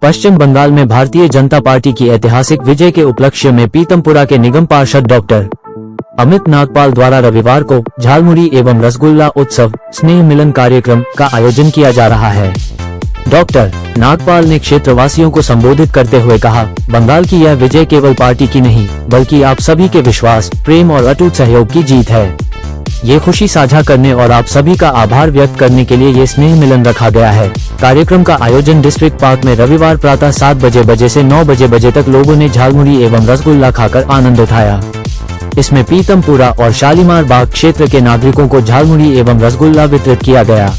पश्चिम बंगाल में भारतीय जनता पार्टी की ऐतिहासिक विजय के उपलक्ष्य में पीतमपुरा के निगम पार्षद डॉक्टर अमित नागपाल द्वारा रविवार को झालमुड़ी एवं रसगुल्ला उत्सव स्नेह मिलन कार्यक्रम का आयोजन किया जा रहा है। डॉक्टर नागपाल ने क्षेत्रवासियों को संबोधित करते हुए कहा, बंगाल की यह विजय केवल पार्टी की नहीं बल्कि आप सभी के विश्वास, प्रेम और अटूट सहयोग की जीत है। ये खुशी साझा करने और आप सभी का आभार व्यक्त करने के लिए ये स्नेह मिलन रखा गया है। कार्यक्रम का आयोजन डिस्ट्रिक्ट पार्क में रविवार प्रातः 7 बजे से 9 बजे तक लोगों ने झालमुड़ी एवं रसगुल्ला खाकर आनंद उठाया। इसमें पीतमपुरा और शालीमार बाग क्षेत्र के नागरिकों को झालमुड़ी एवं रसगुल्ला वितरित किया गया।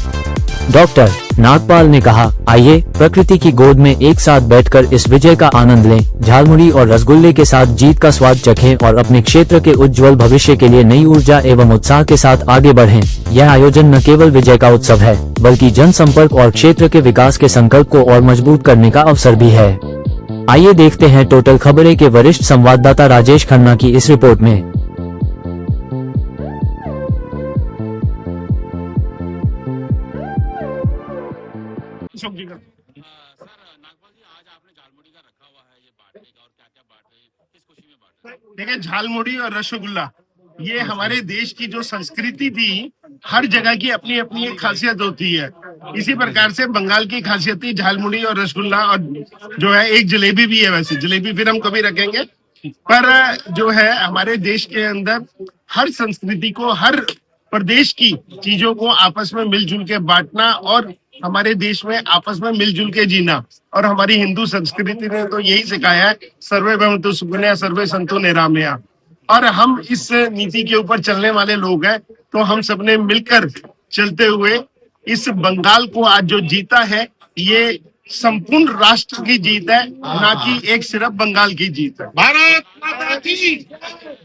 डॉक्टर नागपाल ने कहा, आइए प्रकृति की गोद में एक साथ बैठकर इस विजय का आनंद लें, झालमुड़ी और रसगुल्ले के साथ जीत का स्वाद चखें और अपने क्षेत्र के उज्जवल भविष्य के लिए नई ऊर्जा एवं उत्साह के साथ आगे बढ़ें। यह आयोजन न केवल विजय का उत्सव है बल्कि जनसंपर्क और क्षेत्र के विकास के संकल्प को और मजबूत करने का अवसर भी है। आइए देखते हैं टोटल खबरें के वरिष्ठ संवाददाता राजेश खन्ना की इस रिपोर्ट में। सर नागपाल जी, आज आपने झालमुड़ी का रखा हुआ है, ये बांटने का, और क्या क्या बांट रहे हैं, किस खुशी में बांट रहे हैं? देखिए, झालमुड़ी और रसगुल्ला ये हमारे देश की जो संस्कृति थी, हर जगह की अपनी अपनी एक खासियत होती है। इसी प्रकार से बंगाल की खासियत थी झालमुड़ी और रसगुल्ला, और जो है एक जलेबी भी है। वैसे जलेबी फिर हम कभी रखेंगे, पर जो है हमारे देश के अंदर हर संस्कृति को, हर प्रदेश की चीजों को आपस में मिलजुल के बांटना और हमारे देश में आपस में मिलजुल के जीना, और हमारी हिंदू संस्कृति ने तो यही सिखाया है, सर्वे भवन्तु सुखिनः सर्वे सन्तु निरामया। और हम इस नीति के ऊपर चलने वाले लोग हैं, तो हम सबने मिलकर चलते हुए इस बंगाल को आज जो जीता है, ये संपूर्ण राष्ट्र की जीत है, ना कि एक सिर्फ बंगाल की जीत है। भारत माता की,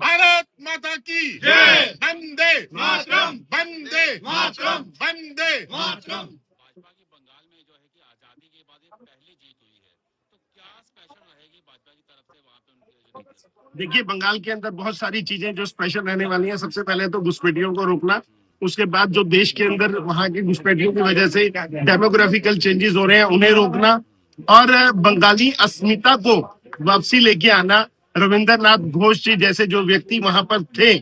भारत माता की जय। वंदे मातरम, वंदे मातरम, वंदे मातरम। भाजपा की बंगाल में जो है कि आजादी के बाद ये पहली जीत हुई है, तो क्या स्पेशल रहेगी भाजपा की तरफ से वहाँ पे उनके? देखिए, बंगाल के अंदर बहुत सारी चीजें जो स्पेशल रहने वाली हैं। सबसे पहले तो घुसपैठियों को रोकना, उसके बाद जो देश के अंदर वहाँ की घुसपैठियों की वजह से डेमोग्राफिकल चेंजेस हो रहे हैं, उन्हें रोकना, और बंगाली अस्मिता को वापसी लेके आना। रविंद्रनाथ घोष जी जैसे जो व्यक्ति वहां पर थे,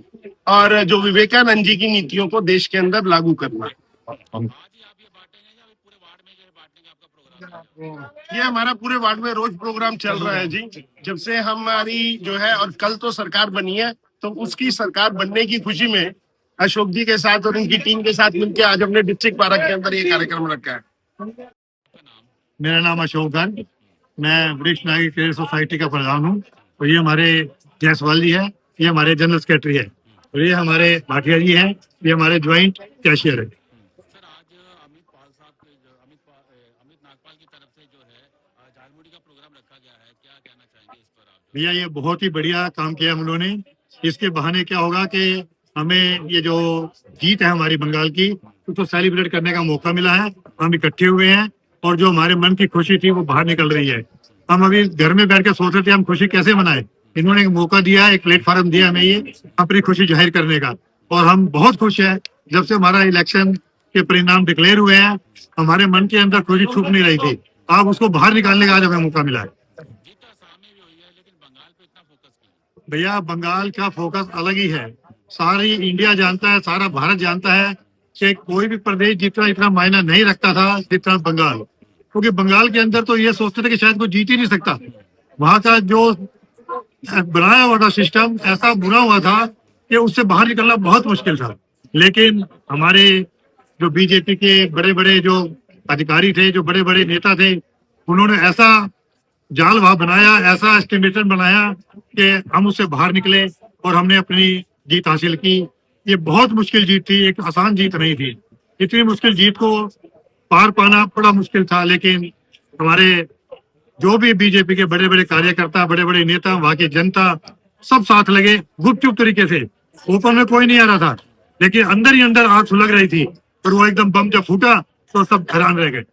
और जो विवेकानंद जी की नीतियों को देश के अंदर लागू करना। आज ही आप ये बांटेंगे या पूरे वार्ड में जो है बांटने का आपका प्रोग्राम है? ये हमारा पूरे वार्ड में रोज प्रोग्राम चल रहा है जी। जब से हमारी जो है, और कल तो सरकार बनी है, तो उसकी सरकार बनने की खुशी में अशोक जी के साथ और उनकी टीम के साथ मिलकर आज हमने डिस्ट्रिक्ट पार्क के अंदर ये कार्यक्रम रखा है। मेरा नाम अशोक गन, मैं वरिष्ठ नागरिक केयर सोसाइटी का प्रधान हूँ। और ये हमारे जायसवाल जी है, ये हमारे जनरल सेक्रेटरी है, और ये हमारे भाटिया जी हैं, ये हमारे ज्वाइंट कैशियर है। सर, आज अमित नागपाल की तरफ से जो है झालमुड़ी का प्रोग्राम रखा गया है, क्या कहना चाहेंगे इस पर आप? भैया, ये बहुत ही बढ़िया काम किया हम लोगों ने। इसके बहाने क्या होगा कि हमें ये जो जीत है हमारी बंगाल की, उसको सेलिब्रेट करने का मौका मिला है। हम इकट्ठे हुए हैं और जो हमारे मन की खुशी थी वो बाहर निकल रही है। हम अभी घर में बैठ के सोच रहे थे हम खुशी कैसे मनाएं। इन्होंने एक मौका दिया, एक प्लेटफॉर्म दिया हमें ये अपनी खुशी जाहिर करने का, और हम बहुत खुश हैं। जब से हमारा इलेक्शन के परिणाम डिक्लेयर हुए हैं, हमारे मन के अंदर खुशी छुप नहीं रही थी। अब उसको बाहर निकालने का आज हमें मौका मिला है। जीत तो असम में भी हुई है, लेकिन बंगाल पे इतना फोकस क्यों? भैया, बंगाल का फोकस अलग ही है। सारी इंडिया जानता है, सारा भारत जानता है कि कोई भी प्रदेश जितना इतना मायना नहीं रखता था जितना बंगाल, क्योंकि बंगाल के अंदर तो ये सोचते थे कि शायद कोई जीत ही नहीं सकता। वहां का जो बनाया हुआ था सिस्टम ऐसा बुरा हुआ था कि उससे बाहर निकलना बहुत मुश्किल था। लेकिन हमारे जो बीजेपी के बड़े बड़े जो अधिकारी थे, जो बड़े बड़े नेता थे, उन्होंने ऐसा जाल वहां बनाया, ऐसा एस्टिमेशन बनाया कि हम उससे बाहर निकले और हमने अपनी जीत हासिल की। ये बहुत मुश्किल जीत थी, एक आसान जीत नहीं थी। इतनी मुश्किल जीत को पार पाना बड़ा मुश्किल था, लेकिन हमारे जो भी बीजेपी के बड़े बड़े कार्यकर्ता, बड़े बड़े नेता, वहां की जनता सब साथ लगे गुपचुप तरीके से। ऊपर में कोई नहीं आ रहा था, लेकिन अंदर ही अंदर आग सुलग रही थी, और वो एकदम बम जब फूटा तो सब हैरान रह गए।